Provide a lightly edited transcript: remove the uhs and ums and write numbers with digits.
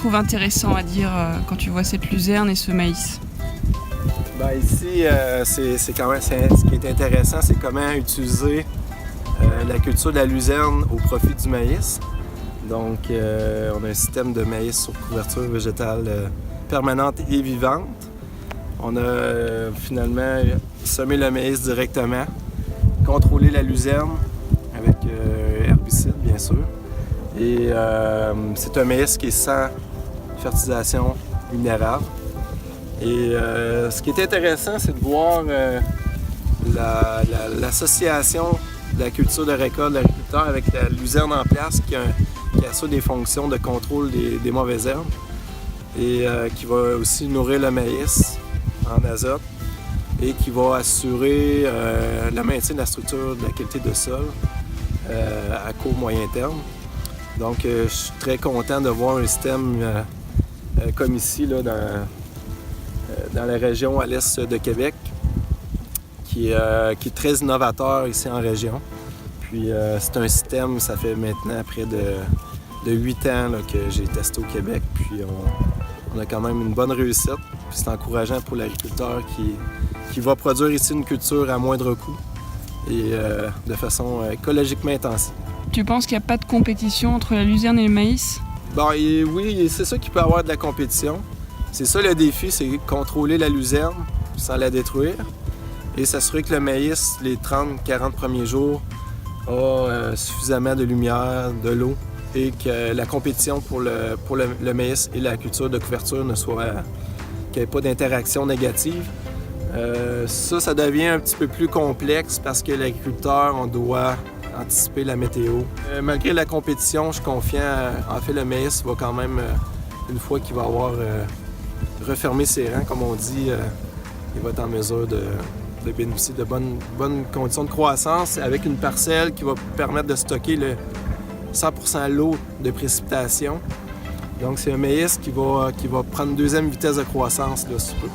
trouves intéressant à dire quand tu vois cette luzerne et ce maïs? Ici, c'est quand même, ce qui est intéressant, c'est comment utiliser la culture de la luzerne au profit du maïs. Donc, on a un système de maïs sur couverture végétale permanente et vivante. On a finalement semé le maïs directement, contrôlé la luzerne avec herbicide, bien sûr. Et c'est un maïs qui est sans fertilisation minérale. Et ce qui est intéressant, c'est de voir l'association de la culture de récolte de l'agriculteur avec la luzerne en place qui assure des fonctions de contrôle des mauvaises herbes et qui va aussi nourrir le maïs en azote et qui va assurer le maintien de la structure de la qualité de sol à court-moyen terme. Donc je suis très content de voir un système comme ici là, dans la région à l'est de Québec, qui est très innovateur ici en région. Puis c'est un système, ça fait maintenant près de 8 ans là, que j'ai testé au Québec, puis on a quand même une bonne réussite. Puis c'est encourageant pour l'agriculteur qui va produire ici une culture à moindre coût et de façon écologiquement intensive. Tu penses qu'il n'y a pas de compétition entre la luzerne et le maïs? Oui, c'est sûr qu'il peut y avoir de la compétition. C'est ça le défi, c'est contrôler la luzerne sans la détruire et s'assurer que le maïs, les 30-40 premiers jours, a suffisamment de lumière, de l'eau et que la compétition pour le maïs et la culture de couverture qu'il n'y ait pas d'interaction négative. Ça devient un petit peu plus complexe parce que l'agriculteur, on doit anticiper la météo. Malgré la compétition, je suis confiant. En fait, le maïs va quand même, une fois qu'il va avoir refermé ses rangs, comme on dit, il va être en mesure de bénéficier de bonnes conditions de croissance avec une parcelle qui va permettre de stocker 100% l'eau de précipitation. Donc, c'est un maïs qui va prendre une deuxième vitesse de croissance, là, si peu.